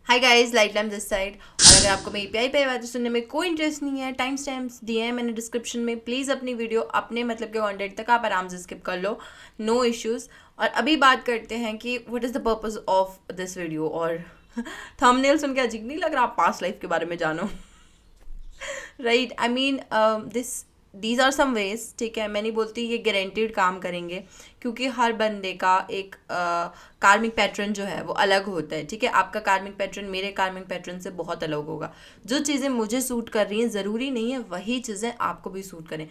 Hi guys, light lamp this side. और अगर आपको मेरी प्यारी प्यारी बातें सुनने में कोई इंटरेस्ट नहीं है, टाइम स्टैम्प्स दिए हैं मैंने डिस्क्रिप्शन में, प्लीज़ अपनी वीडियो अपने मतलब के कंटेंट तक आप आराम से स्किप कर लो, नो इश्यूज़। और अभी बात करते हैं कि what is the purpose of this video. और थंबनेल सुन के अजीब नहीं लग रहा आप पास्ट लाइफ के बारे में जानो? Right, I mean this these are some ways. ठीक है, मैं नहीं बोलती ये गारंटीड काम करेंगे, क्योंकि हर बंदे का एक कार्मिक पैटर्न जो है वो अलग होता है। ठीक है, आपका कार्मिक पैटर्न मेरे कार्मिक पैटर्न से बहुत अलग होगा। जो चीज़ें मुझे सूट कर रही हैं ज़रूरी नहीं है वही चीज़ें आपको भी सूट करें।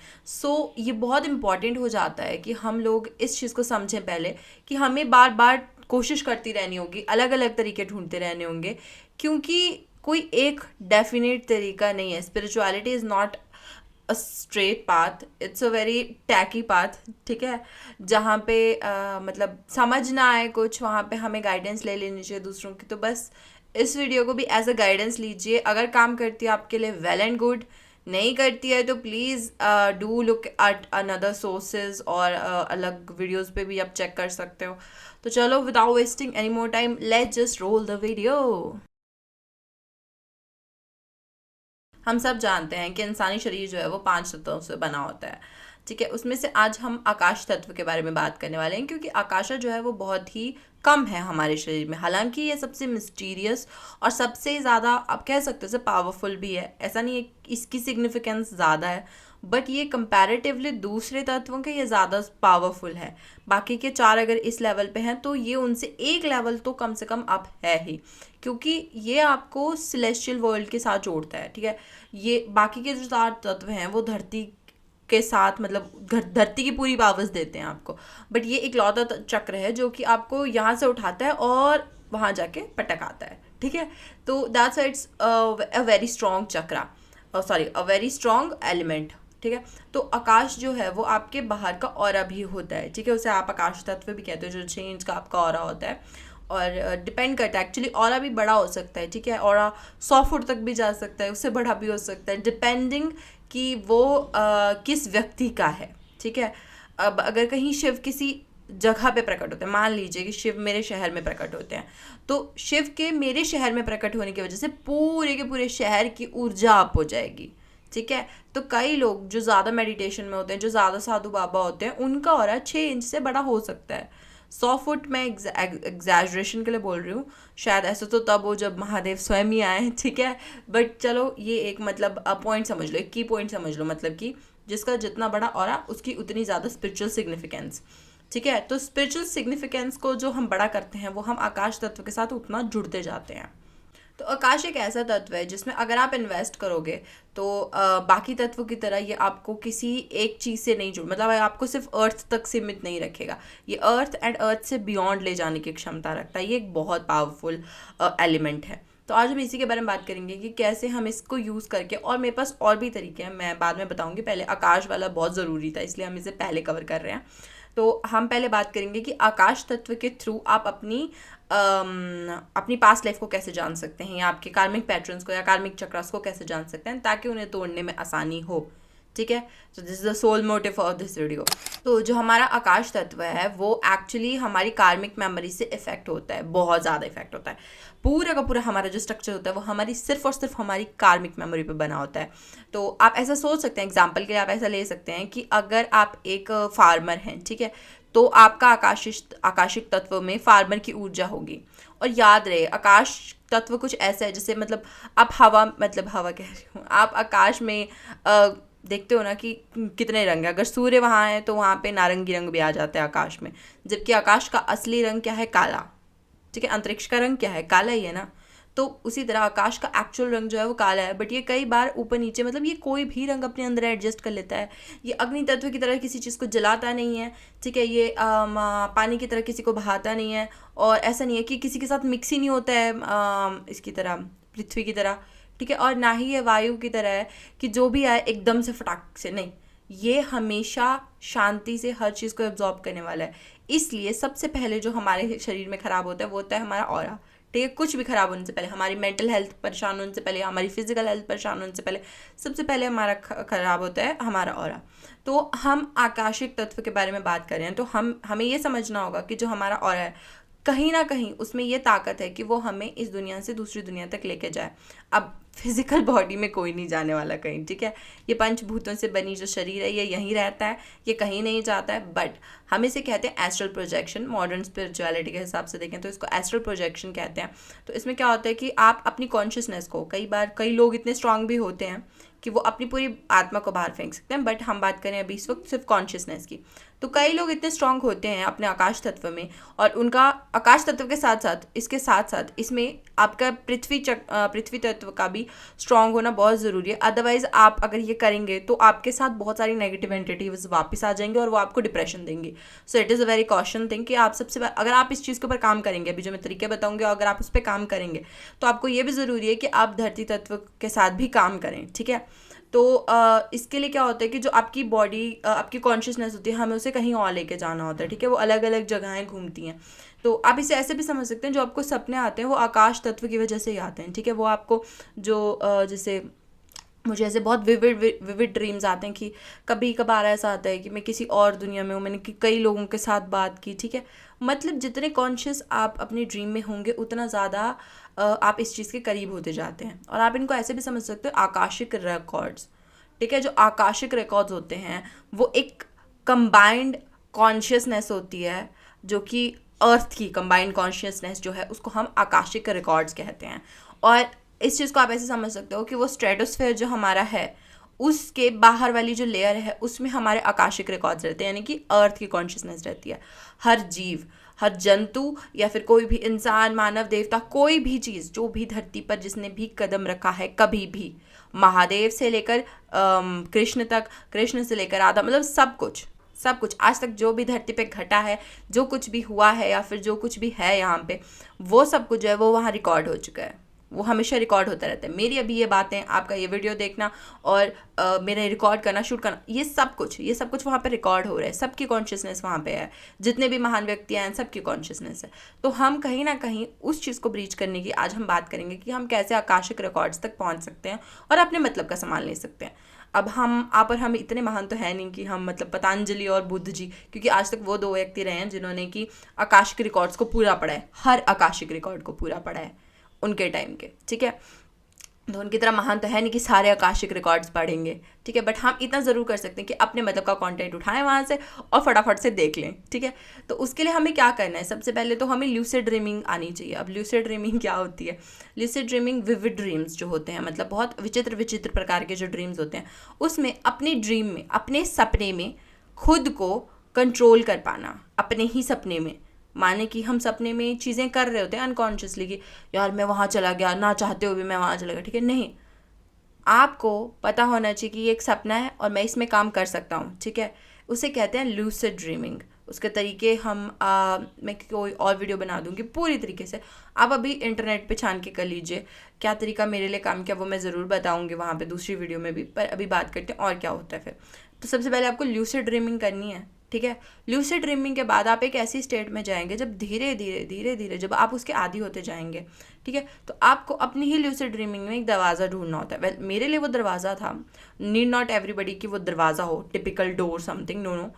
ये बहुत इंपॉर्टेंट हो जाता है कि हम लोग इस चीज़ को समझें पहले, कि हमें बार बार कोशिश करती रहनी होगी, अलग अलग तरीके ढूंढते रहने होंगे, क्योंकि कोई एक डेफिनेट तरीका नहीं है। Spirituality is not a straight path, it's a very tacky path. ठीक है, जहाँ पे मतलब समझ ना आए कुछ, वहाँ पे हमें गाइडेंस ले लेनी चाहिए दूसरों की। तो बस इस वीडियो को भी एज अ गाइडेंस लीजिए। अगर काम करती है आपके लिए वेल एंड गुड, नहीं करती है तो please do look at another sources, और अलग वीडियोस पे भी आप चेक कर सकते हो। तो चलो, without wasting any more time, let's just roll the video. हम सब जानते हैं कि इंसानी शरीर जो है वो 5 तत्वों से बना होता है। ठीक है, उसमें से आज हम आकाश तत्व के बारे में बात करने वाले हैं, क्योंकि आकाशा जो है वो बहुत ही कम है हमारे शरीर में। हालांकि ये सबसे मिस्टीरियस और सबसे ज़्यादा आप कह सकते हो पावरफुल भी है। ऐसा नहीं है कि इसकी सिग्निफिकेंस ज़्यादा है, बट ये कंपैरेटिवली दूसरे तत्वों के ये ज़्यादा पावरफुल है। बाकी के 4 अगर इस लेवल पे हैं तो ये उनसे एक लेवल तो कम से कम अप है ही, क्योंकि ये आपको सिलेस्टियल वर्ल्ड के साथ जोड़ता है। ठीक है, ये बाकी के जो 4 तत्व हैं वो धरती के साथ मतलब धरती की पूरी पावर्स देते हैं आपको, बट ये एक लौता चक्र है जो कि आपको यहाँ से उठाता है और वहाँ जाके पटक आता है। ठीक है, तो that's it's a very strong chakra, sorry a very strong element. ठीक है, तो आकाश जो है वो आपके बाहर का ऑरा भी होता है। ठीक है, उसे आप आकाश तत्व भी कहते हो, जो 6 इंच का आपका ऑरा होता है। और डिपेंड करता है, एक्चुअली ऑरा भी बड़ा हो सकता है। ठीक है, ऑरा 100 फुट तक भी जा सकता है, उससे बड़ा भी हो सकता है, डिपेंडिंग कि वो किस व्यक्ति का है। ठीक है, अब अगर कहीं शिव किसी जगह पे प्रकट होते हैं, मान लीजिए कि शिव मेरे शहर में प्रकट होते हैं, तो शिव के मेरे शहर में प्रकट होने की वजह से पूरे के पूरे शहर की ऊर्जा अप हो जाएगी। ठीक है, तो कई लोग जो ज़्यादा मेडिटेशन में होते हैं, जो ज़्यादा साधु बाबा होते हैं, उनका ऑरा 6 इंच से बड़ा हो सकता है। 100 फुट मैं एग्जैजरेशन के लिए बोल रही हूँ, शायद ऐसा तो तब हो जब महादेव स्वयं ही आए। ठीक है, बट चलो ये एक मतलब पॉइंट समझ लो, एक की पॉइंट समझ लो, मतलब कि जिसका जितना बड़ा ऑरा उसकी उतनी ज़्यादा स्पिरिचुअल सिग्निफिकेंस। ठीक है, तो स्पिरिचुअल सिग्निफिकेंस को जो हम बड़ा करते हैं वो हम आकाश तत्व के साथ उतना जुड़ते जाते हैं। तो आकाश एक ऐसा तत्व है जिसमें अगर आप इन्वेस्ट करोगे तो बाकी तत्वों की तरह ये आपको किसी एक चीज़ से नहीं जुड़, मतलब आपको सिर्फ अर्थ तक सीमित नहीं रखेगा। ये अर्थ एंड अर्थ से बियॉन्ड ले जाने की क्षमता रखता है। ये एक बहुत पावरफुल एलिमेंट है। तो आज हम इसी के बारे में बात करेंगे कि कैसे हम इसको यूज़ करके, और मेरे पास और भी तरीके हैं, मैं बाद में बताऊंगी। पहले आकाश वाला बहुत ज़रूरी था, इसलिए हम इसे पहले कवर कर रहे हैं। तो हम पहले बात करेंगे कि आकाश तत्व के थ्रू आप अपनी पास्ट लाइफ को कैसे जान सकते हैं, या आपके कार्मिक पैटर्न्स को या कार्मिक चक्रास को कैसे जान सकते हैं, ताकि उन्हें तोड़ने में आसानी हो। ठीक है, तो this is the sole motive of this video. तो जो हमारा आकाश तत्व है वो एक्चुअली हमारी कार्मिक मेमोरी से इफेक्ट होता है, बहुत ज़्यादा इफेक्ट होता है। पूरा का पूरा हमारा जो स्ट्रक्चर होता है वो हमारी सिर्फ और सिर्फ हमारी कार्मिक मेमोरी पे बना होता है। तो आप ऐसा सोच सकते हैं, एग्जाम्पल के लिए आप ऐसा ले सकते हैं कि अगर आप एक फार्मर हैं, ठीक है, तो आपका आकाशिक तत्व में फार्मर की ऊर्जा होगी। और याद रहे, आकाश तत्व कुछ ऐसा है जैसे मतलब आप हवा, मतलब हवा कह रही हूँ, आप आकाश में देखते हो ना कि कितने रंग है। अगर सूर्य वहाँ है तो वहाँ पे नारंगी रंग भी आ जाता है आकाश में, जबकि आकाश का असली रंग क्या है? काला। ठीक है, अंतरिक्ष का रंग क्या है? काला ही है ना। तो उसी तरह आकाश का एक्चुअल रंग जो है वो काला है, बट ये कई बार ऊपर नीचे, मतलब ये कोई भी रंग अपने अंदर एडजस्ट कर लेता है। ये अग्नि तत्व की तरह किसी चीज़ को जलाता नहीं है। ठीक है, ये पानी की तरह किसी को बहाता नहीं है, और ऐसा नहीं है कि किसी के साथ मिक्स ही नहीं होता है इसकी तरह, पृथ्वी की तरह। ठीक है, और ना ही ये वायु की तरह है कि जो भी आए एकदम से फटाक से, नहीं, ये हमेशा शांति से हर चीज़ को एब्जॉर्ब करने वाला है। इसलिए सबसे पहले जो हमारे शरीर में ख़राब होता है वो होता है हमारा ऑरा। ठीक है, कुछ भी ख़राब होने से पहले, हमारी मेंटल हेल्थ परेशान होने से पहले, हमारी फिजिकल हेल्थ परेशान होने से पहले, सबसे पहले हमारा ख़राब होता है हमारा ऑरा। तो हम आकाशिक तत्व के बारे में बात कर रहे हैं, तो हमें ये समझना होगा कि जो हमारा ऑरा है, कहीं ना कहीं उसमें ये ताकत है कि वो हमें इस दुनिया से दूसरी दुनिया तक लेके जाए। अब फिजिकल बॉडी में कोई नहीं जाने वाला कहीं, ठीक है। ये पंचभूतों से बनी जो शरीर है ये यहीं रहता है, ये कहीं नहीं जाता है। बट हम इसे कहते हैं एस्ट्रल प्रोजेक्शन। मॉडर्न स्पिरिचुअलिटी के हिसाब से देखें तो इसको एस्ट्रल प्रोजेक्शन कहते हैं। तो इसमें क्या होता है कि आप अपनी कॉन्शियसनेस को, कई बार कई लोग इतने स्ट्रांग भी होते हैं कि वो अपनी पूरी आत्मा को बाहर फेंक सकते हैं, बट हम बात करें अभी इस वक्त सिर्फ कॉन्शियसनेस की। तो कई लोग इतने स्ट्रांग होते हैं अपने आकाश तत्व में, और उनका आकाश तत्व के साथ साथ इसमें आपका पृथ्वी तत्व का भी स्ट्रांग होना बहुत ज़रूरी है। अदरवाइज आप अगर ये करेंगे तो आपके साथ बहुत सारी नेगेटिव एंटिटीज वापस आ जाएंगे और वो आपको डिप्रेशन देंगे। So it is a very caution thing कि आप अगर आप इस चीज़ के ऊपर काम करेंगे, अभी जो मैं तरीके बताऊंगे, अगर आप उस पर काम करेंगे तो आपको ये भी ज़रूरी है कि आप धरती तत्व के साथ भी काम करें, ठीक है। तो इसके लिए क्या होता है कि जो आपकी बॉडी, आपकी कॉन्शियसनेस होती है, हमें उसे कहीं और लेके जाना होता है, ठीक है। वो अलग अलग जगहें घूमती हैं। तो आप इसे ऐसे भी समझ सकते हैं, जो आपको सपने आते हैं वो आकाश तत्व की वजह से ही आते हैं, ठीक है। वो आपको जो जैसे मुझे ऐसे बहुत विविड ड्रीम्स आते हैं कि कभी कभार ऐसा आता है कि मैं किसी और दुनिया में हूँ, मैंने कई लोगों के साथ बात की, ठीक है। मतलब जितने कॉन्शियस आप अपने ड्रीम में होंगे उतना ज़्यादा आप इस चीज़ के करीब होते जाते हैं। और आप इनको ऐसे भी समझ सकते हो आकाशिक रिकॉर्ड्स, ठीक है। जो आकाशिक रिकॉर्ड्स होते हैं वो एक कंबाइंड कॉन्शियसनेस होती है, जो कि अर्थ की कंबाइंड कॉन्शियसनेस जो है उसको हम आकाशिक रिकॉर्ड्स कहते हैं। और इस चीज़ को आप ऐसे समझ सकते हो कि वो स्ट्रेटोस्फेयर जो हमारा है उसके बाहर वाली जो लेयर है उसमें हमारे आकाशिक रिकॉर्ड्स रहते हैं, यानी कि अर्थ की कॉन्शियसनेस रहती है। हर जीव, हर जंतु, या फिर कोई भी इंसान, मानव, देवता, कोई भी चीज़ जो भी धरती पर जिसने भी कदम रखा है कभी भी, महादेव से लेकर कृष्ण तक, कृष्ण से लेकर राधा, मतलब सब कुछ आज तक जो भी धरती पे घटा है, जो कुछ भी हुआ है या फिर जो कुछ भी है यहाँ पे, वो सब कुछ जो है वो वहाँ रिकॉर्ड हो चुका है। वो हमेशा रिकॉर्ड होता रहता है। मेरी अभी ये बातें, आपका ये वीडियो देखना और मेरा रिकॉर्ड करना, शूट करना, ये सब कुछ वहाँ पे रिकॉर्ड हो रहा है। सबकी कॉन्शियसनेस वहाँ पे है, जितने भी महान व्यक्ति हैं सबकी कॉन्शियसनेस है। तो हम कहीं ना कहीं उस चीज़ को ब्रीच करने की आज हम बात करेंगे कि हम कैसे आकाशिक रिकॉर्ड्स तक पहुँच सकते हैं और अपने मतलब का सामान ले सकते हैं। अब हम इतने महान तो है नहीं कि हम, मतलब पतंजलि और बुद्ध जी, क्योंकि आज तक वो 2 व्यक्ति रहे हैं जिन्होंने कि आकाशिक रिकॉर्ड्स को पूरा पढ़ा है, हर आकाशिक रिकॉर्ड को पूरा पढ़ा है उनके टाइम के, ठीक है। तो उनकी तरह महान तो है नहीं कि सारे आकाशिक रिकॉर्ड्स पढ़ेंगे, ठीक है। बट हम इतना ज़रूर कर सकते हैं कि अपने मतलब का कंटेंट उठाएं वहाँ से और फटाफट से देख लें, ठीक है। तो उसके लिए हमें क्या करना है, सबसे पहले तो हमें ल्यूसिड ड्रीमिंग आनी चाहिए। अब ल्यूसिड ड्रीमिंग क्या होती है? ल्यूसिड ड्रीमिंग विविड ड्रीम्स जो होते हैं, मतलब बहुत विचित्र प्रकार के जो ड्रीम्स होते हैं, उसमें अपने ड्रीम में, अपने सपने में खुद को कंट्रोल कर पाना, अपने ही सपने में। माने कि हम सपने में चीज़ें कर रहे होते हैं अनकॉन्शियसली कि यार मैं वहाँ चला गया, ना चाहते हुए भी मैं वहाँ चला गया, ठीक है। नहीं, आपको पता होना चाहिए कि ये एक सपना है और मैं इसमें काम कर सकता हूँ, ठीक है। उसे कहते हैं लूसिड ड्रीमिंग। उसके तरीके मैं कोई और वीडियो बना दूँगी पूरी तरीके से, आप अभी इंटरनेट पे छान के कर लीजिए क्या तरीका मेरे लिए काम किया, वो मैं ज़रूर बताऊँगी वहाँ पे दूसरी वीडियो में भी। पर अभी बात करते हैं और क्या होता है फिर। तो सबसे पहले आपको लूसिड ड्रीमिंग करनी है, ठीक है। लूसिड ड्रीमिंग के बाद आप एक ऐसी स्टेट में जाएंगे जब धीरे धीरे जब आप उसके आदी होते जाएंगे, ठीक है। तो आपको अपनी ही लूसिड ड्रीमिंग में एक दरवाज़ा ढूंढना होता है। वेल, मेरे लिए वो दरवाज़ा था, नीड नॉट एवरीबडी कि वो दरवाज़ा हो, टिपिकल डोर समथिंग, नो।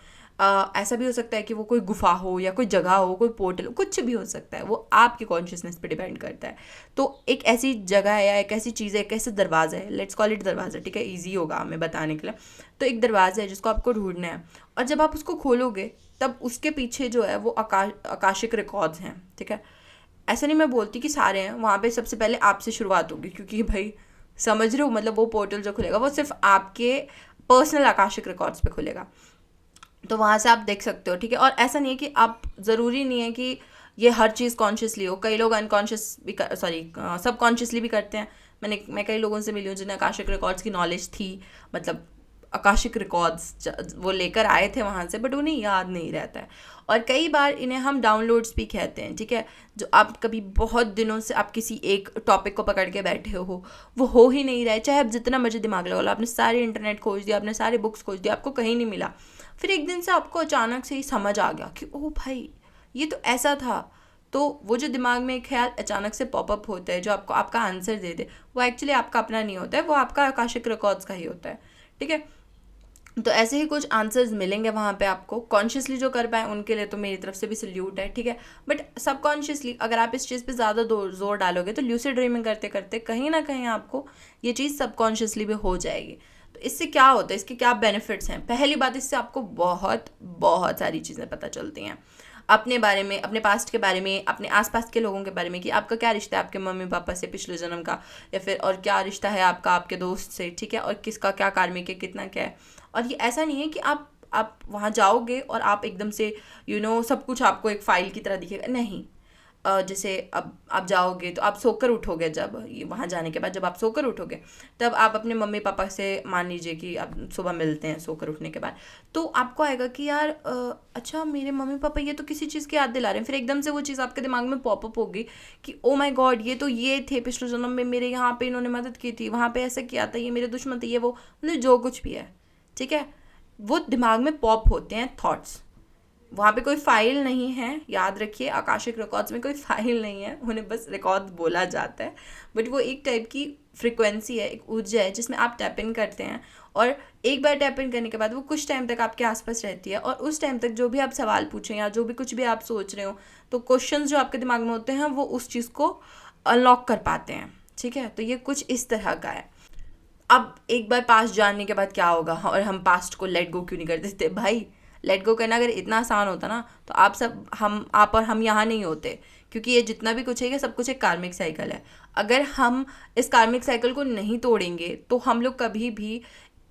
ऐसा भी हो सकता है कि वो कोई गुफा हो या कोई जगह हो, कोई पोर्टल हो, कुछ भी हो सकता है, वो आपकी कॉन्शियसनेस पे डिपेंड करता है। तो एक ऐसी जगह है या एक ऐसी चीज़ है, एक ऐसा दरवाज़ा है, लेट्स कॉल इट दरवाज़ा, ठीक है, ईजी होगा हमें बताने के लिए। तो एक दरवाज़ा है जिसको आपको ढूंढना है, और जब आप उसको खोलोगे तब उसके पीछे जो है वो आकाशिक रिकॉर्ड्स हैं, ठीक है। ऐसा नहीं मैं बोलती कि सारे हैं, वहाँ पे सबसे पहले आपसे शुरुआत होगी, क्योंकि भाई समझ रहे हो, मतलब वो पोर्टल जो खुलेगा वो सिर्फ आपके पर्सनल आकाशिक रिकॉर्ड्स पे खुलेगा। तो वहाँ से आप देख सकते हो, ठीक है। और ऐसा नहीं है कि आप, ज़रूरी नहीं है कि ये हर चीज़ कॉन्शियसली हो, कई लोग अनकॉन्शियस भी सब कॉन्शियसली भी करते हैं। मैं कई लोगों से मिली हूँ जिन्हें आकाशिक रिकॉर्ड्स की नॉलेज थी, मतलब आकाशिक रिकॉर्ड्स वो लेकर आए थे वहाँ से, बट उन्हें याद नहीं रहता है। और कई बार इन्हें हम डाउनलोड्स भी कहते हैं, ठीक है। जो आप कभी बहुत दिनों से आप किसी एक टॉपिक को पकड़ के बैठे वो हो ही नहीं रहा है, चाहे आप जितना मर्जी दिमाग लगा लो, आपने सारे इंटरनेट खोज दिया, आपने सारे बुक्स खोज दिया, आपको कहीं नहीं मिला। फिर एक दिन से आपको अचानक से ही समझ आ गया कि ओह भाई ये तो ऐसा था। तो वो जो दिमाग में एक ख्याल अचानक से पॉपअप होता है जो आपको आपका आंसर दे दे, वो एक्चुअली आपका अपना नहीं होता है, वो आपका आकाशिक रिकॉर्ड्स का ही होता है, ठीक है। तो ऐसे ही कुछ आंसर्स मिलेंगे वहाँ पे आपको। कॉन्शियसली जो कर पाए उनके लिए तो मेरी तरफ से भी सल्यूट है, ठीक है। बट सबकॉन्शियसली अगर आप इस चीज़ पे ज़्यादा जोर डालोगे तो ल्यूसिड ड्रीमिंग करते करते कहीं ना कहीं आपको ये चीज़ सबकॉन्शियसली भी हो जाएगी। तो इससे क्या होता है, इसके क्या बेनिफिट्स हैं? पहली बात, इससे आपको बहुत बहुत सारी चीज़ें पता चलती हैं अपने बारे में, अपने पास्ट के बारे में, अपने आसपास के लोगों के बारे में, कि आपका क्या रिश्ता है आपके मम्मी पापा से पिछले जन्म का, या फिर और क्या रिश्ता है आपका आपके दोस्त से, ठीक है, और किसका क्या कार्मिक है, कितना क्या है। और ये ऐसा नहीं है कि आप वहाँ जाओगे और आप एकदम से सब कुछ आपको एक फाइल की तरह दिखेगा, नहीं। जैसे अब आप जाओगे तो आप सोकर उठोगे, जब ये वहाँ जाने के बाद जब आप सोकर उठोगे तब आप अपने मम्मी पापा से मान लीजिए कि आप सुबह मिलते हैं सोकर उठने के बाद, तो आपको आएगा कि यार अच्छा मेरे मम्मी पापा ये तो किसी चीज़ की याद दिला रहे हैं। फिर एकदम से वो चीज़ आपके दिमाग में पॉपअप होगी कि ओ माय गॉड, ये तो ये थे पिछले जन्म में मेरे, यहाँ पे इन्होंने मदद की थी, वहाँ पे ऐसा किया था, ये मेरे दुश्मन थे, ये वो, मतलब जो कुछ भी है, ठीक है। वो दिमाग में पॉप होते हैं थॉट्स। वहाँ पे कोई फाइल नहीं है, याद रखिए, आकाशिक रिकॉर्ड्स में कोई फाइल नहीं है, उन्हें बस रिकॉर्ड बोला जाता है। बट वो एक टाइप की फ्रिक्वेंसी है, एक ऊर्जा है जिसमें आप टैप इन करते हैं, और एक बार टैप इन करने के बाद वो कुछ टाइम तक आपके आसपास रहती है, और उस टाइम तक जो भी आप सवाल पूछें या जो भी कुछ भी आप सोच रहे हो, तो क्वेश्चंस जो आपके दिमाग में होते हैं वो उस चीज़ को अनलॉक कर पाते हैं, ठीक है। तो ये कुछ इस तरह का है। अब एक बार पास्ट जानने के बाद क्या होगा, और हम पास्ट को लेट गो क्यों नहीं कर देते भाई? लेट गो करना अगर इतना आसान होता ना, तो आप और हम यहाँ नहीं होते, क्योंकि ये जितना भी कुछ है ये सब कुछ एक कार्मिक साइकिल है। अगर हम इस कार्मिक साइकिल को नहीं तोड़ेंगे तो हम लोग कभी भी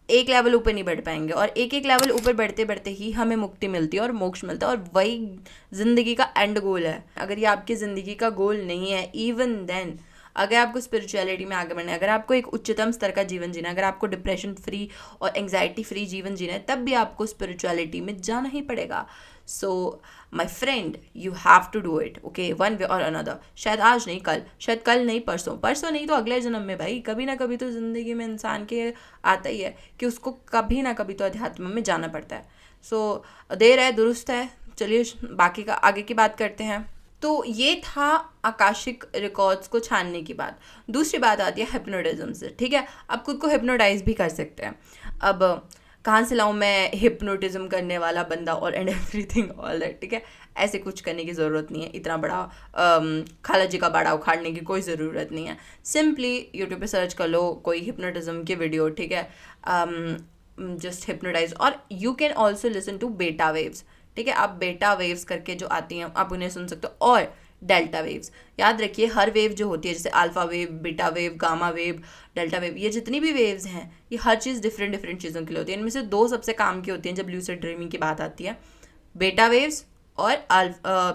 एक लेवल ऊपर नहीं बढ़ पाएंगे, और एक एक लेवल ऊपर बढ़ते बढ़ते ही हमें मुक्ति मिलती है और मोक्ष मिलता है, और वही ज़िंदगी का एंड गोल है। अगर ये आपकी ज़िंदगी का गोल नहीं है, इवन देन अगर आपको स्पिरिचुअलिटी में आगे बढ़ना है, अगर आपको एक उच्चतम स्तर का जीवन जीना है, अगर आपको डिप्रेशन फ्री और एंग्जाइटी फ्री जीवन जीना है, तब भी आपको स्पिरिचुअलिटी में जाना ही पड़ेगा। So my friend, you have to do it, okay, one way और अनदर। शायद आज नहीं कल, शायद कल नहीं परसों, परसों नहीं तो अगले जन्म में भाई। कभी ना कभी तो ज़िंदगी में इंसान के आता ही है कि उसको कभी ना कभी तो अध्यात्म में जाना पड़ता है। सो देर है दुरुस्त है। चलिए बाकी का आगे की बात करते हैं। तो ये था आकाशिक रिकॉर्ड्स को छानने की बात। दूसरी बात आती है हिप्नोटिज्म से, ठीक है। आप खुद को हिप्नोटाइज भी कर सकते हैं। अब कहाँ से लाऊं मैं हिप्नोटिज्म करने वाला बंदा और एंड एवरीथिंग ऑल दैट, ठीक है। ऐसे कुछ करने की ज़रूरत नहीं है, इतना बड़ा खाला जी का बाड़ा उखाड़ने की कोई ज़रूरत नहीं है। सिंपली यूट्यूब पे सर्च कर लो कोई हिप्नोटिज्म की वीडियो, ठीक है, जस्ट हिप्नोटाइज। और you can also listen to beta waves, ठीक है। आप बेटा वेव्स करके जो आती हैं आप उन्हें सुन सकते हो, और डेल्टा वेव्स। याद रखिए हर वेव जो होती है, जैसे alpha wave, beta wave, gamma wave, delta wave, ये जितनी भी वेव्स हैं ये हर चीज़ डिफरेंट डिफरेंट चीज़ों के लिए होती है। इनमें से दो सबसे काम की होती हैं जब ल्यूसिड ड्रीमिंग की बात आती है, बेटा वेव्स और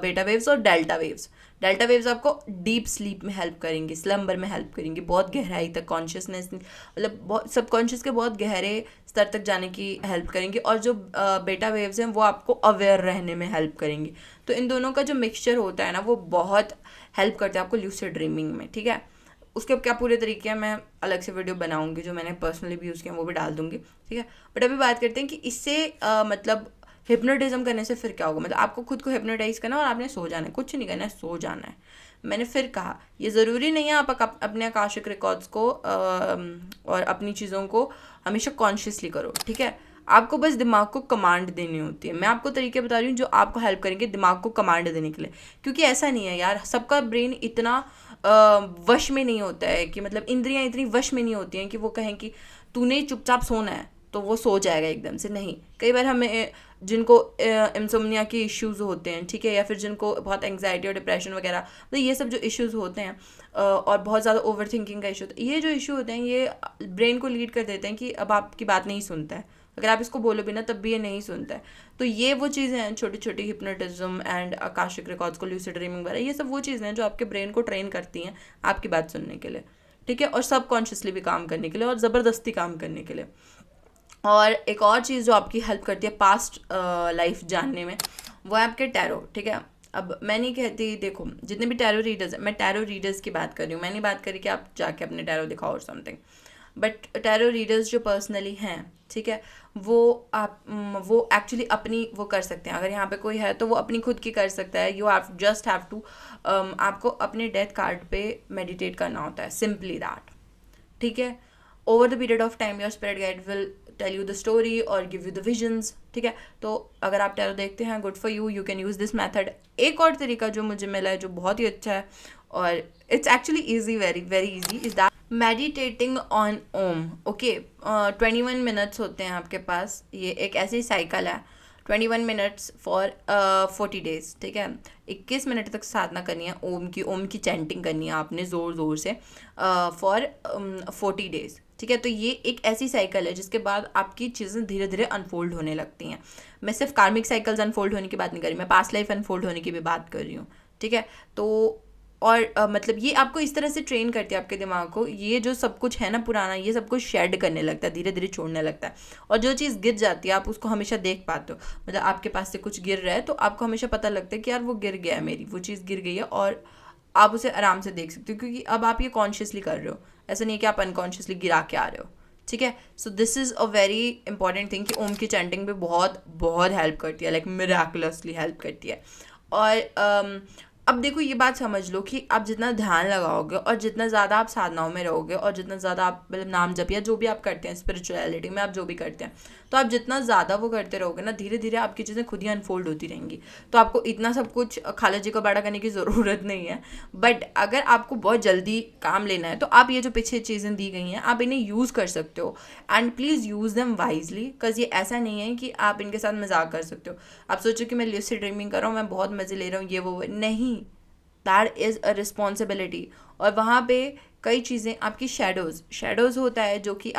बेटा वेव्स और डेल्टा वेव्स। डेल्टा वेव्स आपको डीप स्लीप में हेल्प करेंगी, स्लम्बर में हेल्प करेंगी, बहुत गहराई तक कॉन्शियसनेस, मतलब बहुत सबकॉन्शियस के बहुत गहरे स्तर तक जाने की हेल्प करेंगी। और जो बेटा वेव्स हैं वो आपको अवेयर रहने में हेल्प करेंगी। तो इन दोनों का जो मिक्सचर होता है ना, वो बहुत हेल्प करता है आपको ल्यूसिड ड्रीमिंग में, ठीक है। उसके क्या पूरे तरीके हैं मैं अलग से वीडियो बनाऊंगी, जो मैंने पर्सनली भी यूज़ किया वो भी डाल दूंगी, ठीक है। बट अभी बात करते हैं कि इससे मतलब हिप्नोटिज्म करने से फिर क्या होगा। मतलब आपको खुद को हिप्नोटाइज करना और आपने सो जाना है, कुछ नहीं करना है, सो जाना है। मैंने फिर कहा ये ज़रूरी नहीं है आप अपने आकाशिक रिकॉर्ड्स को और अपनी चीज़ों को हमेशा कॉन्शियसली करो, ठीक है। आपको बस दिमाग को कमांड देनी होती है। मैं आपको तरीके बता रही हूँ जो आपको हेल्प करेंगे दिमाग को कमांड देने के लिए, क्योंकि ऐसा नहीं है यार, सबका ब्रेन इतना वश में नहीं होता है कि मतलब इंद्रियां इतनी वश में नहीं होती हैं कि वो कहें कि तूने चुपचाप सोना है तो वो सो जाएगा एकदम से। नहीं, कई बार हमें जिनको इंसोम्निया के इश्यूज़ होते हैं, ठीक है, या फिर जिनको बहुत एंग्जाइटी और डिप्रेशन वगैरह, तो ये सब जो इश्यूज़ होते हैं और बहुत ज़्यादा ओवर थिंकिंग का इशू होता है, ये जो इशू होते हैं ये ब्रेन को लीड कर देते हैं कि अब आपकी बात नहीं सुनता है। अगर आप इसको बोलो भी ना तब भी ये नहीं सुनता है। तो ये वो चीज़ें हैं, छोटी छोटी हिप्नोटिज्म एंड आकाशिक रिकॉर्ड्स को, ल्यूसिड ड्रीमिंग वगैरह, ये सब वो चीज़ें हैं जो आपके ब्रेन को ट्रेन करती हैं आपकी बात सुनने के लिए, ठीक है, और सब कॉन्शियसली भी काम करने के लिए और ज़बरदस्ती काम करने के लिए। और एक और चीज़ जो आपकी हेल्प करती है पास्ट लाइफ जानने में, वो है आपके टैरो, ठीक है। अब मैं नहीं कहती, देखो जितने भी टैरो रीडर्स हैं, मैं टैरो रीडर्स की बात कर रही हूँ, मैं नहीं बात करी कि आप जाके अपने टैरो दिखाओ और समथिंग। बट टैरो रीडर्स जो पर्सनली हैं, ठीक है, वो एक्चुअली अपनी वो कर सकते हैं। अगर यहाँ पे कोई है तो वो अपनी खुद की कर सकता है। You have just have to आपको अपने डेथ कार्ड पे मेडिटेट करना होता है, सिंपली दैट, ठीक है। Over the period of time your spirit guide will tell you the story और गिव यू द विजन्स, ठीक है। तो अगर आप टैरो देखते हैं, good for you, you can use this method. एक और तरीका जो मुझे मिला है जो बहुत ही अच्छा है और it's actually easy, very very easy, is that meditating on Om. Okay, 21 minutes होते हैं आपके पास, ये एक ऐसी साइकिल है 21 मिनट्स फॉर 40 डेज, ठीक है। 21 मिनट तक साधना करनी है ओम की चैंटिंग करनी है आपने ज़ोर ज़ोर से फॉर 40 डेज, ठीक है। तो ये एक ऐसी साइकिल है जिसके बाद आपकी चीज़ें धीरे धीरे अनफोल्ड होने लगती हैं। मैं सिर्फ कार्मिक साइकिल्स अनफोल्ड होने की बात नहीं कर रही, मैं पास्ट लाइफ अनफोल्ड होने की भी बात कर रही हूँ, ठीक है। तो और मतलब ये आपको इस तरह से ट्रेन करती है आपके दिमाग को, ये जो सब कुछ है ना पुराना, ये सब कुछ शेड करने लगता है, धीरे धीरे छोड़ने लगता है। और जो चीज़ गिर जाती है आप उसको हमेशा देख पाते हो, मतलब आपके पास से कुछ गिर रहा है तो आपको हमेशा पता लगता है कि यार वो गिर गया है, मेरी वो चीज़ गिर गई है, और आप उसे आराम से देख सकते हो क्योंकि अब आप ये कॉन्शियसली कर रहे हो, ऐसा नहीं है कि आप अनकॉन्शियसली गिरा के आ रहे हो, ठीक है। So this is a very important thing कि ओम की चैंटिंग भी बहुत बहुत हेल्प करती है, लाइक मिराकुलसली हेल्प करती है। और अब देखो ये बात समझ लो कि आप जितना ध्यान लगाओगे और जितना ज़्यादा आप साधनाओं में रहोगे और जितना ज़्यादा आप मतलब नाम जप या जो भी आप करते हैं स्पिरिचुअलिटी में, आप जो भी करते हैं, तो आप जितना ज़्यादा वो करते रहोगे ना, धीरे धीरे आपकी चीज़ें खुद ही अनफोल्ड होती रहेंगी। तो आपको इतना सब कुछ खाला जी को बड़ा करने की ज़रूरत नहीं है। बट अगर आपको बहुत जल्दी काम लेना है तो आप ये जो पीछे चीज़ें दी गई हैं आप इन्हें यूज़ कर सकते हो, and please use them wisely, because ये ऐसा नहीं है कि आप इनके साथ मजाक कर सकते हो। आप सोचो कि मैं लूसिड ड्रीमिंग कर रहा हूँ, मैं बहुत मज़े ले रहा हूँ, ये वो नहीं, दैट इज़ अ रिस्पॉन्सिबिलिटी। और वहाँ पे कई चीज़ें आपकी शेडोज़ होता है जो कि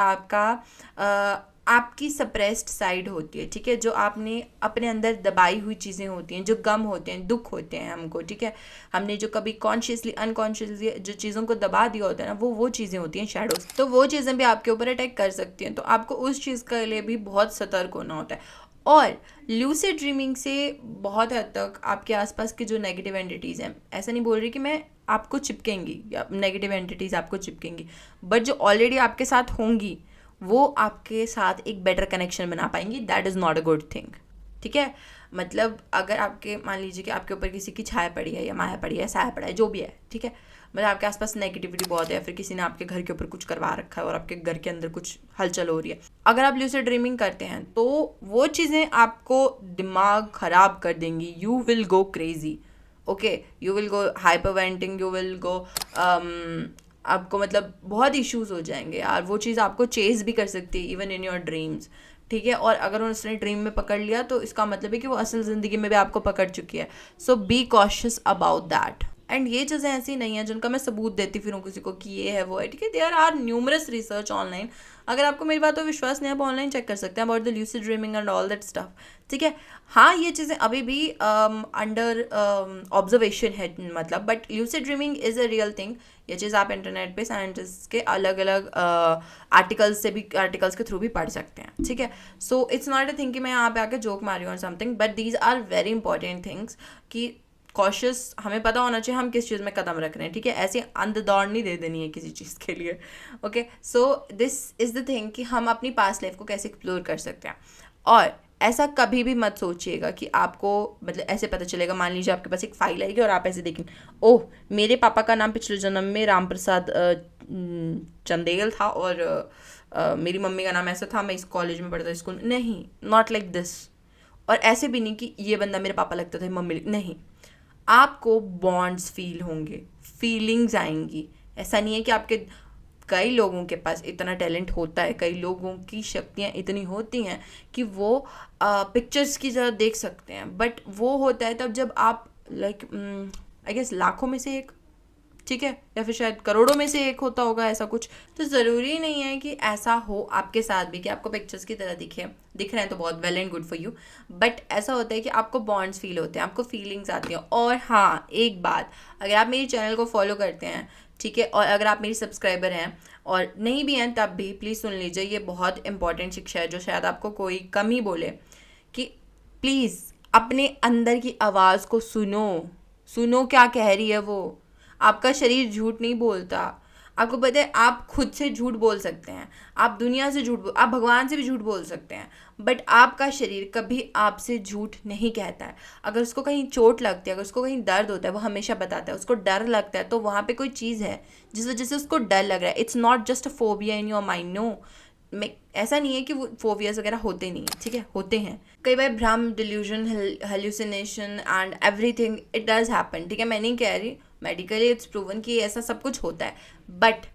आपकी सप्रेस्ड साइड होती है, ठीक है, जो आपने अपने अंदर दबाई हुई चीज़ें होती हैं, जो गम होते हैं, दुख होते हैं हमको, ठीक है, हमने जो कभी कॉन्शियसली अनकॉन्शियसली जो चीज़ों को दबा दिया होता है ना, वो चीज़ें होती हैं शेडोज़। तो वो चीज़ें भी आपके ऊपर अटैक कर सकती हैं, तो आपको उस चीज़ के लिए भी बहुत सतर्क होना होता है। और लूसिड ड्रीमिंग से बहुत हद तक आपके आसपास की जो नेगेटिव एंटिटीज़ हैं, ऐसा नहीं बोल रही कि मैं आपको चिपकेंगी या नेगेटिव एंटिटीज़ आपको चिपकेंगी, बट जो ऑलरेडी आपके साथ होंगी वो आपके साथ एक बेटर कनेक्शन बना पाएंगी। That is not a good thing, ठीक है। मतलब अगर आपके मान लीजिए कि आपके ऊपर किसी की छाया पड़ी है या माया पड़ी है, साया पड़ा है, जो भी है, ठीक है, मतलब आपके आसपास नेगेटिविटी बहुत है, फिर किसी ने आपके घर के ऊपर कुछ करवा रखा है और आपके घर के अंदर कुछ हलचल हो रही है, अगर आप लूसिड ड्रीमिंग करते हैं तो वो चीज़ें आपको दिमाग ख़राब कर देंगी। You will go crazy, okay, you will go hyper venting, you will go आपको मतलब बहुत इश्यूज हो जाएंगे यार। वो चीज़ आपको चेज भी कर सकती है इवन इन योर ड्रीम्स, ठीक है। और अगर उसने ड्रीम में पकड़ लिया तो इसका मतलब है कि वो असल ज़िंदगी में भी आपको पकड़ चुकी है। So be cautious about that. And ये चीज़ें ऐसी नहीं है जिनका मैं सबूत देती फिरूँ किसी को कि ये है वो है, ठीक है। There are numerous research online, अगर आपको मेरी बात पर विश्वास नहीं है आप ऑनलाइन चेक कर सकते हैं about the lucid dreaming and all that stuff, ठीक है। हाँ, ये चीज़ें अभी भी अंडर ऑब्जर्वेशन है, मतलब, but lucid dreaming is a real thing. ये चीज़ आप इंटरनेट पे साइंटिस्ट के अलग अलग आर्टिकल्स के थ्रू भी पढ़ सकते हैं, ठीक है। So it's not a thing कि मैं यहाँ पे आके जोक मारी हूँ और something, but these are very important things कि कॉशियस हमें पता होना चाहिए हम किस चीज़ में कदम रख रहे हैं, ठीक है। ऐसे अंध दौड़ नहीं दे देनी है किसी चीज़ के लिए, okay. So this is the thing कि हम अपनी पास्ट लाइफ को कैसे एक्सप्लोर कर सकते हैं। और ऐसा कभी भी मत सोचिएगा कि आपको मतलब ऐसे पता चलेगा, मान लीजिए आपके पास एक फाइल आएगी और आप ऐसे देखें, ओह मेरे पापा का नाम पिछले जन्म में राम प्रसाद चंदेल था और मेरी मम्मी का नाम ऐसा था, मैं इस कॉलेज में पढ़ता स्कूल, नहीं, नॉट लाइक दिस। और ऐसे भी नहीं कि ये बंदा मेरे पापा लगता था, मम्मी, नहीं, आपको बॉन्ड्स फील होंगे, फीलिंग्स आएंगी। ऐसा नहीं है कि आपके, कई लोगों के पास इतना टैलेंट होता है, कई लोगों की शक्तियाँ इतनी होती हैं कि वो पिक्चर्स की तरह देख सकते हैं, बट वो होता है तब जब आप लाइक आई गेस लाखों में से एक, ठीक है, या फिर शायद करोड़ों में से एक होता होगा ऐसा कुछ। तो ज़रूरी नहीं है कि ऐसा हो आपके साथ भी कि आपको पिक्चर्स की तरह दिख रहे हैं तो बहुत well and good for you, but ऐसा होता है कि आपको बॉन्ड्स फील होते हैं, आपको फीलिंग्स आती हैं। और हाँ, एक बात, अगर आप मेरे चैनल को फॉलो करते हैं, ठीक है, और अगर आप मेरी सब्सक्राइबर हैं और नहीं भी हैं तब भी प्लीज़ सुन लीजिए, ये बहुत इंपॉर्टेंट शिक्षा है जो शायद आपको कोई कम ही बोले, कि प्लीज़ अपने अंदर की आवाज़ को सुनो क्या कह रही है वो। आपका शरीर झूठ नहीं बोलता, आपको पता है आप खुद से झूठ बोल सकते हैं, आप दुनिया से आप भगवान से भी झूठ बोल सकते हैं, बट आपका शरीर कभी आपसे झूठ नहीं कहता है। अगर उसको कहीं चोट लगती है, अगर उसको कहीं दर्द होता है, वो हमेशा बताता है। उसको डर लगता है तो वहाँ पे कोई चीज़ है जिस वजह से उसको डर लग रहा है। It's not just a phobia in your mind, no, मैं ऐसा नहीं है कि वो फोबियाज वगैरह होते नहीं है, ठीक है, होते हैं कई बार। भ्रम, delusion, hallucination and everything it does happen, ठीक है। मैं नहीं कह रही, मेडिकली इट्स प्रूवन कि ऐसा सब कुछ होता है, बट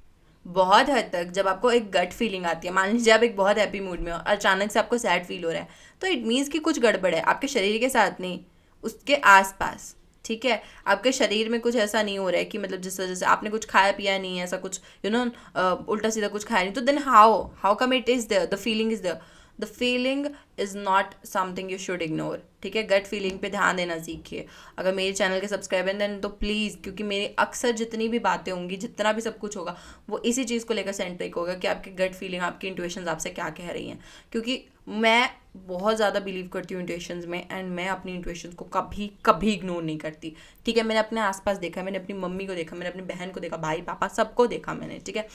बहुत हद तक जब आपको एक गट फीलिंग आती है, मान लीजिए आप एक बहुत हैप्पी मूड में हो, अचानक से आपको सैड फील हो रहा है, तो इट मीन्स कि कुछ गड़बड़ है आपके शरीर के साथ नहीं, उसके आसपास, ठीक है। आपके शरीर में कुछ ऐसा नहीं हो रहा है कि मतलब जिस वजह से आपने कुछ खाया पिया नहीं है, ऐसा कुछ उल्टा सीधा कुछ खाया नहीं, तो then how come it is there, the feeling is there. The feeling is not something you should ignore, ठीक है। गट फीलिंग पे ध्यान देना सीखिए। अगर मेरे चैनल के सब्सक्राइबर हैं देन तो प्लीज़, क्योंकि मेरी अक्सर जितनी भी बातें होंगी, जितना भी सब कुछ होगा, वो इसी चीज़ को लेकर सेंट्रिक होगा कि आपकी गट फीलिंग, आपकी इंट्यूशंस आपसे क्या कह रही हैं। क्योंकि मैं बहुत ज़्यादा बिलीव करती हूँ इंट्यूशंस में, एंड मैं अपनी इंट्यूशंस को कभी कभी इग्नोर नहीं करती, ठीक है। मैंने अपने आसपास देखा, मैंने अपनी मम्मी को देखा, मैंने अपनी बहन को देखा, भाई पापा सबको देखा मैंने, ठीक है।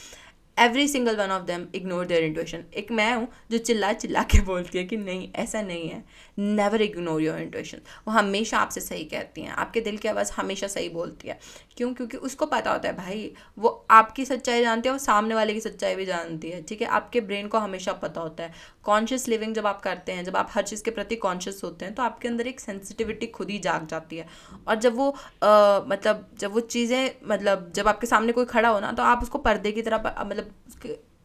Every single one of them ignore their intuition. एक मैं हूँ जो चिल्ला चिल्ला के बोलती है कि नहीं ऐसा नहीं है। Never ignore your intuition. वो हमेशा आपसे सही कहती हैं, आपके दिल की आवाज़ हमेशा सही बोलती है। क्यों? क्योंकि उसको पता होता है भाई, वो आपकी सच्चाई जानती है, वो सामने वाले की सच्चाई भी जानती है, ठीक है। आपके ब्रेन को हमेशा पता होता है। कॉन्शियस लिविंग जब आप करते हैं, जब आप हर चीज़ के प्रति कॉन्शियस होते हैं, तो आपके अंदर एक सेंसिटिविटी खुद ही जाग जाती है। और जब वो जब वो चीज़ें जब आपके सामने कोई खड़ा हो ना, तो आप उसको पर्दे की तरह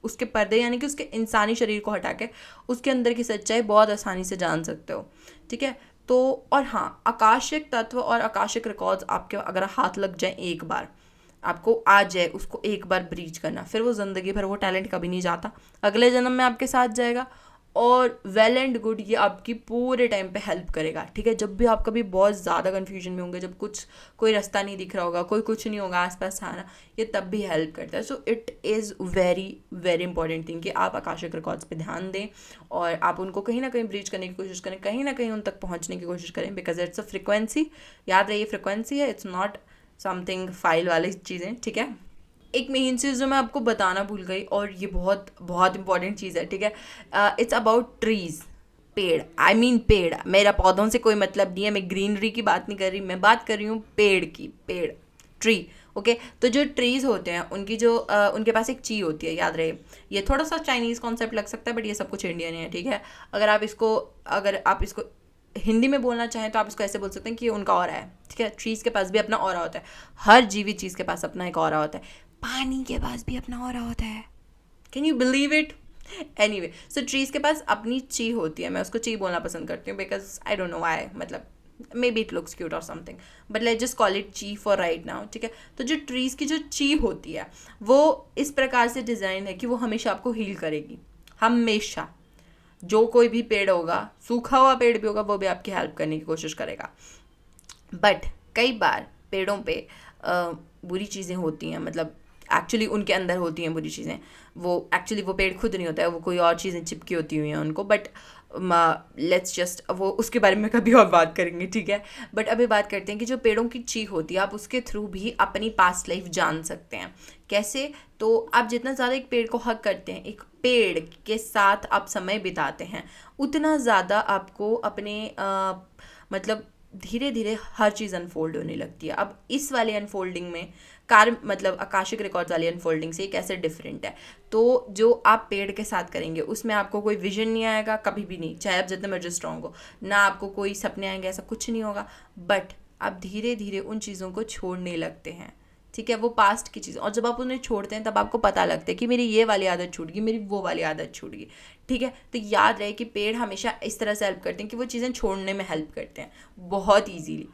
उसके पर्दे यानी कि उसके इंसानी शरीर को हटा के उसके अंदर की सच्चाई बहुत आसानी से जान सकते हो, ठीक है। तो और हाँ, आकाशिक तत्व और आकाशिक रिकॉर्ड्स आपके अगर हाथ लग जाए, एक बार आपको आ जाए, उसको एक बार ब्रीच करना, फिर वो ज़िंदगी भर वो टैलेंट कभी नहीं जाता, अगले जन्म में आपके साथ जाएगा। और वेल एंड गुड, ये आपकी पूरे टाइम पे हेल्प करेगा, ठीक है। जब भी आप कभी बहुत ज़्यादा कन्फ्यूजन में होंगे, जब कोई रास्ता नहीं दिख रहा होगा, कुछ नहीं होगा आसपास आना, ये तब भी हेल्प करता है। So it is very very important thing कि आप आकाशिक रिकॉर्ड्स पे ध्यान दें और आप उनको कहीं ना कहीं ब्रीच करने की कोशिश करें, कहीं ना कहीं उन तक पहुँचने की कोशिश करें, बिकॉज इट्स अ फ्रिक्वेंसी। याद रहिए, फ्रिक्वेंसी है, इट्स नॉट समथिंग फाइल वाली चीज़ें, ठीक है। एक मेन चीज़ जो मैं आपको बताना भूल गई, और ये बहुत बहुत इंपॉर्टेंट चीज़ है, ठीक है। इट्स अबाउट ट्रीज़, पेड़। पेड़, मेरा पौधों से कोई मतलब नहीं है, मैं ग्रीनरी की बात नहीं कर रही, मैं बात कर रही हूँ पेड़ की, पेड़, ट्री, ओके। तो जो ट्रीज़ होते हैं उनकी उनके पास एक ची होती है, याद रहे। ये थोड़ा सा चाइनीज़ कॉन्सेप्ट लग सकता है, बट ये सब कुछ इंडियन है, ठीक है। अगर आप इसको हिंदी में बोलना चाहें तो आप इसको ऐसे बोल सकते हैं कि उनका ऑरा है, ठीक है। ट्रीज़ के पास भी अपना ऑरा होता है, हर जीवित चीज़ के पास अपना एक ऑरा होता है, पानी के पास भी अपना ऑरा होता है। Can you believe it? Anyway, so trees के पास अपनी ची होती है, मैं उसको ची बोलना पसंद करती हूँ, because I don't know why, may be it looks cute और something, but let's just call it chi for right now, ठीक है। तो जो ट्रीज़ की जो ची होती है वो इस प्रकार से डिज़ाइन है कि वो हमेशा आपको हील करेगी, हमेशा। जो कोई भी पेड़ होगा, सूखा हुआ पेड़ भी होगा, वो भी आपकी हेल्प करने की कोशिश करेगा। बट कई बार पेड़ों पे बुरी चीज़ें होती हैं, एक्चुअली उनके अंदर होती हैं बुरी चीज़ें, वो पेड़ खुद नहीं होता है, वो कोई और चीज़ें चिपकी होती हुई हैं उनको, बट लेट्स जस्ट वो उसके बारे में कभी और बात करेंगे, ठीक है। बट अभी बात करते हैं कि जो पेड़ों की चीख होती है, आप उसके थ्रू भी अपनी पास्ट लाइफ जान सकते हैं। कैसे? तो आप जितना ज़्यादा एक पेड़ को हग करते हैं, एक पेड़ के साथ आप समय बिताते हैं, उतना ज़्यादा आपको अपने धीरे धीरे हर चीज़ अनफोल्ड होने लगती है। अब इस वाले अनफोल्डिंग में आकाशिक रिकॉर्ड्स वाली अनफोल्डिंग से कैसे डिफरेंट है, तो जो आप पेड़ के साथ करेंगे उसमें आपको कोई विजन नहीं आएगा, कभी भी नहीं, चाहे आप जितने मर्जी स्ट्रॉन्ग हो ना, आपको कोई सपने आएंगे, ऐसा कुछ नहीं होगा। बट आप धीरे धीरे उन चीज़ों को छोड़ने लगते हैं, ठीक है, वो पास्ट की चीज़। और जब आप उन्हें छोड़ते हैं तब आपको पता लगता है कि मेरी ये वाली आदत छूट गई, मेरी वो वाली आदत छूट गई, ठीक है। तो याद रहे कि पेड़ हमेशा इस तरह से हेल्प करते हैं कि वो चीज़ें छोड़ने में हेल्प करते हैं बहुत ईजीली।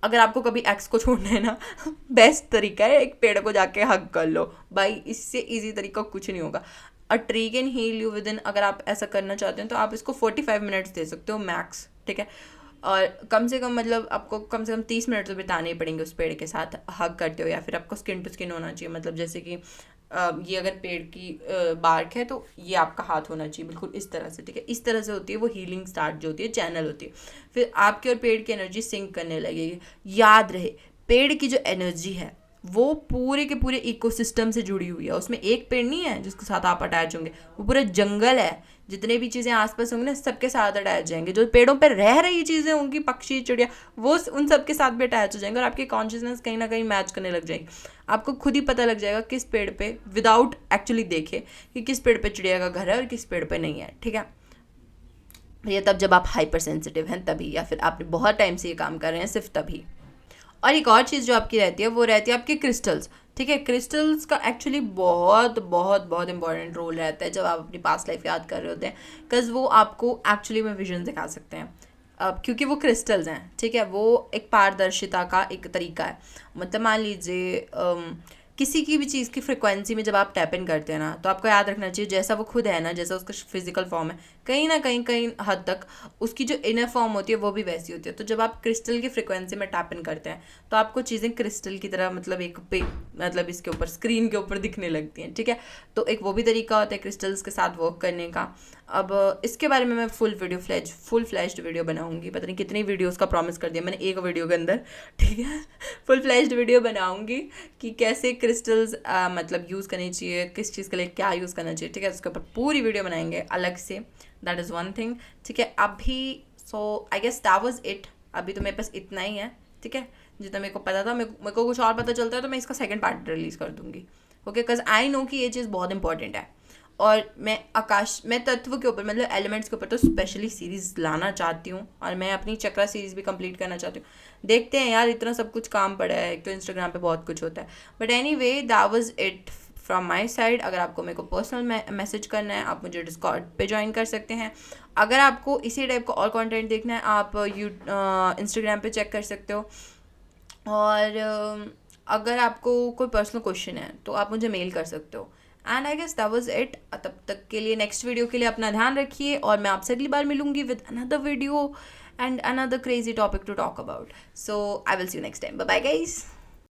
अगर आपको कभी एक्स को छोड़ना है ना, बेस्ट तरीका है एक पेड़ को जाके हग कर लो भाई, इससे ईजी तरीका कुछ नहीं होगा। A tree can heal you within, अगर आप ऐसा करना चाहते हैं तो आप इसको 45 मिनट्स दे सकते हो मैक्स, ठीक है। और कम से कम आपको कम से कम 30 मिनट तो बिताने ही पड़ेंगे उस पेड़ के साथ हग करते हो, या फिर आपको स्किन टू स्किन होना चाहिए, जैसे कि ये अगर पेड़ की बार्क है तो ये आपका हाथ होना चाहिए बिल्कुल इस तरह से, ठीक है। इस तरह से होती है वो हीलिंग स्टार्ट जो होती है, चैनल होती है। फिर आपके और पेड़ की एनर्जी सिंक करने लगेगी। याद रहे, पेड़ की जो एनर्जी है वो पूरे के पूरे इकोसिस्टम से जुड़ी हुई है, उसमें एक पेड़ नहीं है जिसके साथ आप अटैच होंगे, वो पूरा जंगल है, जितने भी चीज़ें आसपास होंगी ना सबके साथ अटैच जाएंगे, जो पेड़ों पर रह रही चीज़ें होंगी, पक्षी चिड़िया, वो उन सब के साथ भी अटैच हो जाएंगे और आपकी कॉन्शियसनेस कहीं ना कहीं मैच करने लग जाएगी। आपको खुद ही पता लग जाएगा किस पेड़ पे, विदाउट एक्चुअली देखे कि किस पेड़ पे चिड़िया का घर है और किस पेड़ पे नहीं है, ठीक है। ये तब जब आप हाइपर सेंसिटिव हैं तभी, या फिर आपने बहुत टाइम से ये काम कर रहे हैं सिर्फ तभी। और एक और चीज़ जो आपकी रहती है वो रहती है आपके क्रिस्टल्स, ठीक है। क्रिस्टल्स का एक्चुअली बहुत बहुत बहुत इंपॉर्टेंट रोल रहता है जब आप अपनी पास्ट लाइफ याद कर रहे होते हैं, बिकॉज वो आपको एक्चुअली में विजन दिखा सकते हैं। अब क्योंकि वो क्रिस्टल्स हैं, ठीक है, वो एक पारदर्शिता का एक तरीका है। मतलब मान लीजिए किसी की भी चीज़ की फ्रिक्वेंसी में जब आप टैप इन करते हैं ना, तो आपको याद रखना चाहिए जैसा वो खुद है ना, जैसा उसका फिजिकल फॉर्म है, कहीं ना कहीं हद तक उसकी जो इनर फॉर्म होती है वो भी वैसी होती है। तो जब आप क्रिस्टल की फ्रिक्वेंसी में टैप इन करते हैं तो आपको चीज़ें क्रिस्टल की तरह, मतलब एक पे, मतलब इसके ऊपर स्क्रीन के ऊपर दिखने लगती हैं, ठीक है। तो एक वो भी तरीका होता है क्रिस्टल्स के साथ वर्क करने का। अब इसके बारे में मैं फुल फ्लैश्ड वीडियो बनाऊंगी, पता नहीं कितनी वीडियोस का प्रॉमिस कर दिया मैंने एक वीडियो के अंदर, ठीक है। फुल फ्लैश्ड वीडियो बनाऊंगी कि कैसे क्रिस्टल्स मतलब यूज़ करनी चाहिए, किस चीज़ के लिए क्या यूज़ करना चाहिए, ठीक है। उसके ऊपर पूरी वीडियो बनाएंगे अलग से, दैट इज़ वन थिंग, ठीक है। अभी so I guess that was it, अभी तो मेरे पास इतना ही है, ठीक है। जितना मेरे को पता था, मेरे को कुछ और पता चलता है तो मैं इसका सेकंड पार्ट रिलीज़ कर दूंगी, ओके, बिकॉज आई नो कि ये चीज़ बहुत इंपॉर्टेंट है। और मैं तत्व के ऊपर, मतलब एलिमेंट्स के ऊपर तो स्पेशली सीरीज़ लाना चाहती हूँ, और मैं अपनी चक्रा सीरीज़ भी कंप्लीट करना चाहती हूँ। देखते हैं यार, इतना सब कुछ काम पड़ा है, एक तो इंस्टाग्राम पे बहुत कुछ होता है। But any way, that was it from my side. अगर आपको मेरे को पर्सनल मैसेज करना है, आप मुझे डिस्कॉर्ड पे ज्वाइन कर सकते हैं। अगर आपको इसी टाइप का और कंटेंट देखना है, आप इंस्टाग्राम पे चेक कर सकते हो। और अगर आपको कोई पर्सनल क्वेश्चन है तो आप मुझे मेल कर सकते हो। And I guess that was it. तब तक के लिए, नेक्स्ट वीडियो के लिए अपना ध्यान रखिए, और मैं आपसे अगली बार मिलूंगी with another video and another crazy topic to talk about. So I will see you next time. Bye bye guys.